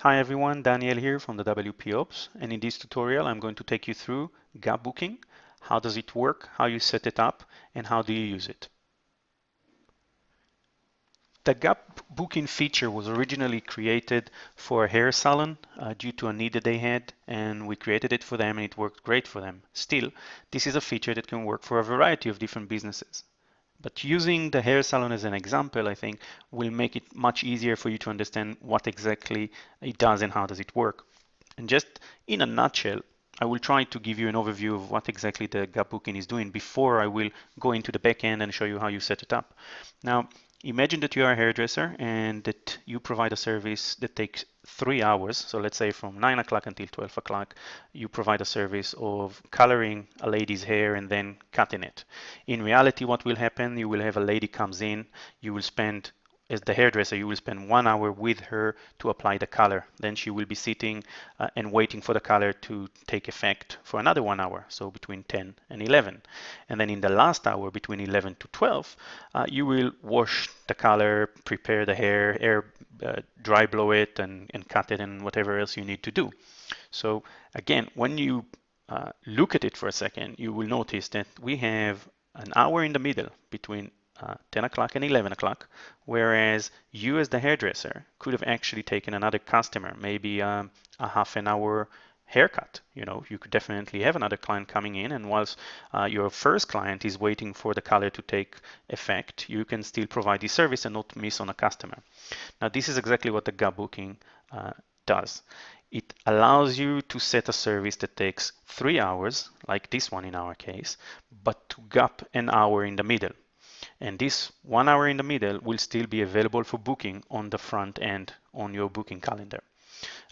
Hi everyone, Daniel here from the WP Ops, and in this tutorial I'm going to take you through gap booking. How does it work, how you set it up, and how do you use it. The gap booking feature was originally created for a hair salon due to a need that they had, and we created it for them and it worked great for them. Still, this is a feature that can work for a variety of different businesses. But using the hair salon as an example, I think, will make it much easier for you to understand what exactly it does and how does it work. And just in a nutshell, I will try to give you an overview of what exactly the gap booking is doing before I will go into the back end and show you how you set it up. Now, imagine that you are a hairdresser and that you provide a service that takes 3 hours. So let's say from 9 o'clock until 12 o'clock, you provide a service of coloring a lady's hair and then cutting it. In reality, what will happen, you will have a lady comes in, you will spend as the hairdresser, you will spend 1 hour with her to apply the color. Then she will be sitting and waiting for the color to take effect for another 1 hour, so between 10 and 11. And then in the last hour, between 11 to 12, you will wash the color, prepare the hair, dry blow it, and cut it, and whatever else you need to do. So again, when you look at it for a second, you will notice that we have an hour in the middle between 10 o'clock and 11 o'clock, whereas you as the hairdresser could have actually taken another customer, maybe a half an hour haircut. You could definitely have another client coming in, and whilst your first client is waiting for the color to take effect, you can still provide the service and not miss on a customer. Now, this is exactly what the gap booking does. It allows you to set a service that takes 3 hours, like this one in our case, but to gap an hour in the middle. And this 1 hour in the middle will still be available for booking on the front end on your booking calendar.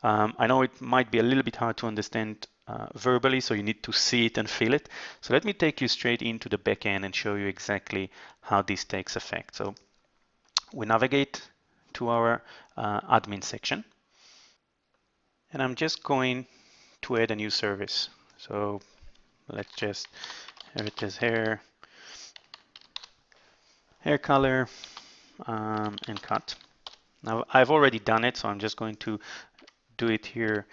I know it might be a little bit hard to understand verbally, so you need to see it and feel it. So let me take you straight into the back end and show you exactly how this takes effect. So we navigate to our admin section, and I'm just going to add a new service. So let's just have it as hair color, and cut. Now I've already done it, so I'm just going to do it here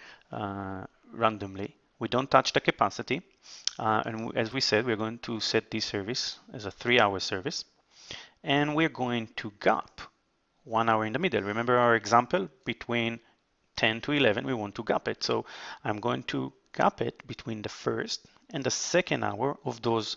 randomly. We don't touch the capacity, and as we said, we're going to set this service as a 3-hour service, and we're going to gap 1 hour in the middle. Remember our example, between 10 to 11 we want to gap it, so I'm going to gap it between the first and the second hour of those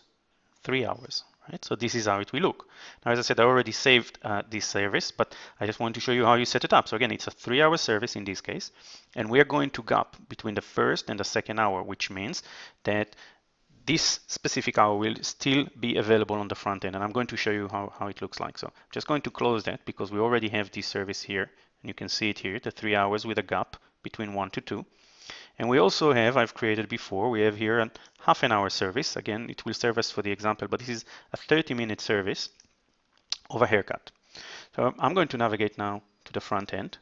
3 hours. Right? So this is how it will look. Now, as I said, I already saved this service, but I just want to show you how you set it up. So again, it's a 3-hour service in this case, and we are going to gap between the first and the second hour, which means that this specific hour will still be available on the front end, and I'm going to show you how it looks like. So I'm just going to close that because we already have this service here, and you can see it here, the 3 hours with a gap between 1 to 2. And we also have, I've created before, we have here a half an hour service. Again, it will serve us for the example, but this is a 30-minute service of a haircut. So I'm going to navigate now to the front end,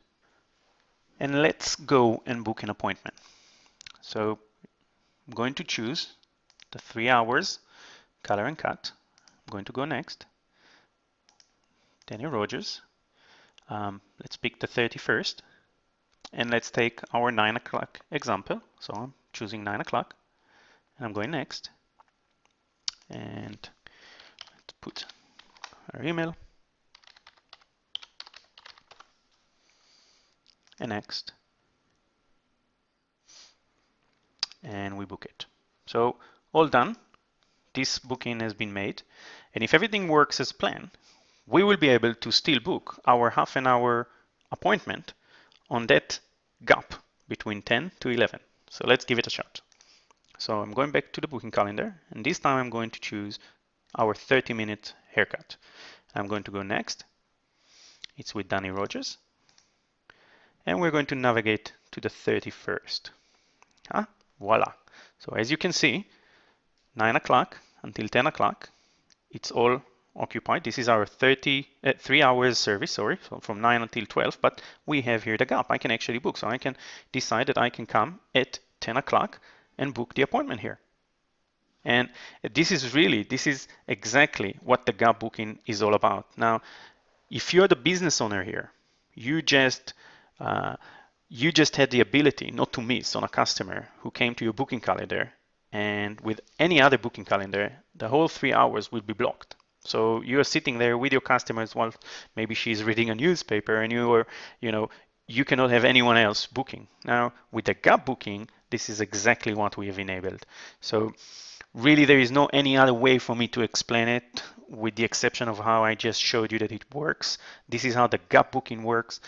and let's go and book an appointment. So I'm going to choose the 3 hours color and cut. I'm going to go next. Daniel Rogers. Let's pick the 31st. And let's take our 9 o'clock example. So I'm choosing 9 o'clock, and I'm going next. And let's put our email. And next. And we book it. So all done. This booking has been made. And if everything works as planned, we will be able to still book our half an hour appointment on that gap between 10 to 11. So let's give it a shot. So I'm going back to the booking calendar, and this time I'm going to choose our 30-minute haircut. I'm going to go next. It's with Danny Rogers. And we're going to navigate to the 31st. Voila. So as you can see, 9 o'clock until 10 o'clock, it's all occupied. This is our 3 hours service, so from 9 until 12, but we have here the gap. I can actually book, so I can decide that I can come at 10 o'clock and book the appointment here. And this is exactly what the gap booking is all about. Now, if you're the business owner here, you just you just had the ability not to miss on a customer who came to your booking calendar. And with any other booking calendar, the whole 3 hours will be blocked. So you are sitting there with your customers while maybe she's reading a newspaper and you are, you cannot have anyone else booking. Now, with the gap booking, this is exactly what we have enabled. So really, there is no any other way for me to explain it with the exception of how I just showed you that it works. This is how the gap booking works.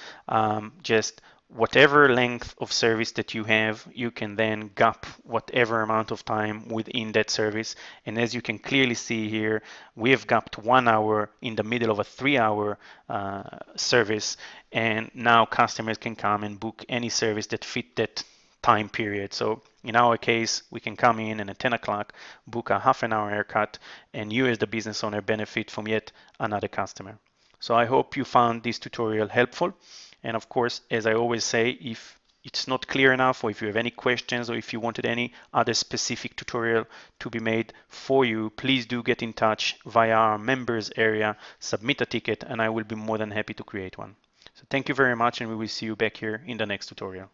Just whatever length of service that you have, you can then gap whatever amount of time within that service. And as you can clearly see here, we have gapped 1 hour in the middle of a 3 hour service. And now customers can come and book any service that fit that time period. So in our case, we can come in and at 10 o'clock book a half an hour haircut, and you as the business owner benefit from yet another customer. So I hope you found this tutorial helpful. And of course, as I always say, if it's not clear enough, or if you have any questions, or if you wanted any other specific tutorial to be made for you, please do get in touch via our members area, submit a ticket, and I will be more than happy to create one. So thank you very much, and we will see you back here in the next tutorial.